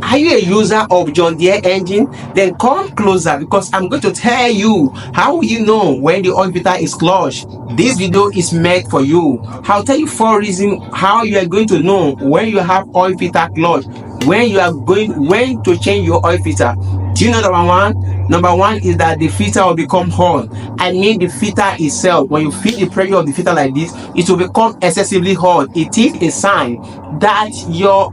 Are you a user of John Deere engine? Then come closer, because I'm going to tell you how will you know when the oil filter is clogged. This video is made for you. I'll tell you 4 reasons how you are going to know when you have oil filter clogged, when to change your oil filter. Do you know number one? Number one is that the filter will become hot. I mean the filter itself. When you feel the pressure of the filter like this, it will become excessively hot. It is a sign that your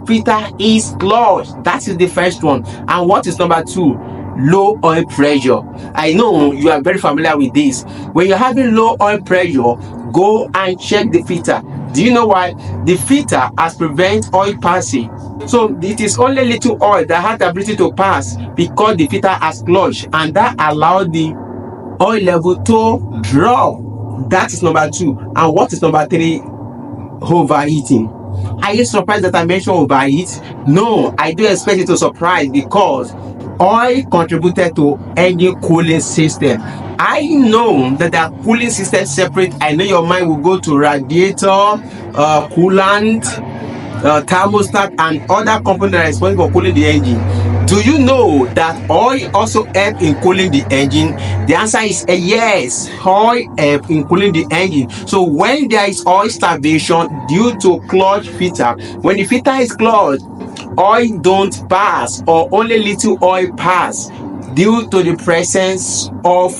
filter is clogged. That is the first one. And what is number 2? Low oil pressure. I know you are very familiar with this. When you're having low oil pressure, go and check the filter. Do you know why? The filter has prevent oil passing. So it is only little oil that has the ability to pass because the filter has clogged, and that allowed the oil level to drop. That is number 2. And what is number 3? Overheating. Are you surprised that I mentioned overheat? No, I do expect you to surprise, because oil contributed to engine cooling system. I know that the cooling system separate. I know your mind will go to radiator, coolant, thermostat, and other components that are responsible for cooling the engine. Do you know that oil also helps in cooling the engine? The answer is a yes. Oil helps in cooling the engine. So when there is oil starvation due to clogged filter, when the filter is clogged, oil don't pass, or only little oil pass due to the presence of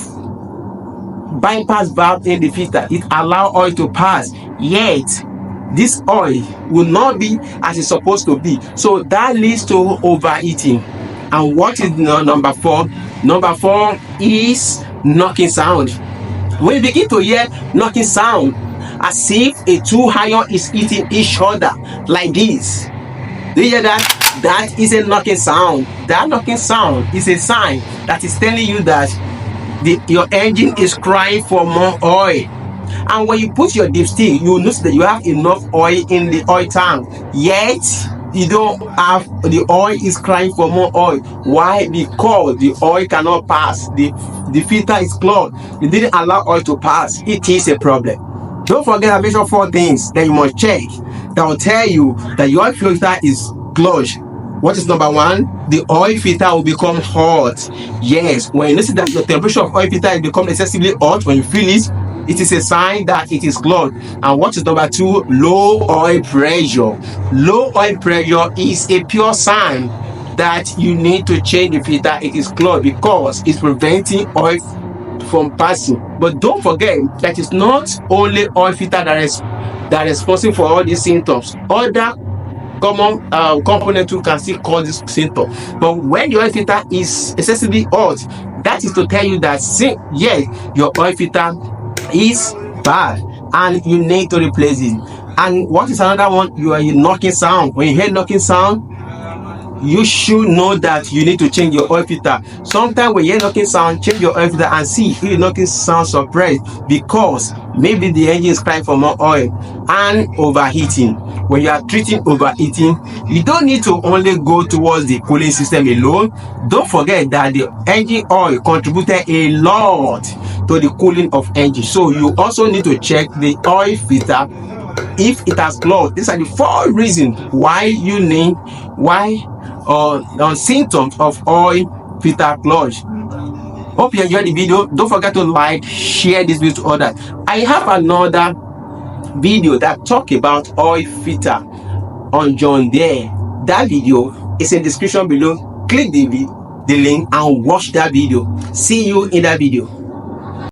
bypass valve in the filter. It allows oil to pass, yet this oil will not be as it's supposed to be. So that leads to overheating. And what is number 4? Number 4 is knocking sound. When you begin to hear knocking sound, as if a 2 iron is hitting each other like this, do you hear that? That is a knocking sound. That knocking sound is a sign that is telling you that your engine is crying for more oil. And when you put your dipstick, you will notice that you have enough oil in the oil tank, yet you don't have, the oil is crying for more oil. Why? Because the oil cannot pass. The filter is clogged. You didn't allow oil to pass. It is a problem. Don't forget, I mentioned 4 things that you must check that will tell you that your oil filter is clogged. What is number 1? The oil filter will become hot. Yes, when you notice that the temperature of oil filter has become excessively hot, when you feel it, it is a sign that it is clogged. And what is number 2? Low oil pressure. Low oil pressure is a pure sign that you need to change the filter. It is clogged because it's preventing oil from passing. But don't forget that it's not only oil filter that is responsible for all these symptoms. Other common components too can still cause this symptom. But when your oil filter is excessively hot, that is to tell you that your oil filter is bad and you need to replace it. And what is another one? You are knocking sound. When you hear knocking sound, you should know that you need to change your oil filter. Sometimes when you hear knocking sound, change your oil filter and see if the knocking sound suppressed, because maybe the engine is crying for more oil. And overheating. When you are treating overheating, you don't need to only go towards the cooling system alone. Don't forget that the engine oil contributed a lot to the cooling of engine. So you also need to check the oil filter if it has clogged. These are the 4 reasons why symptoms of oil filter clogged. Hope you enjoyed the video. Don't forget to like, share this video to others. I have another video that talk about oil filter on John Deere. That video is in the description below. Click the link and watch that video. See you in that video.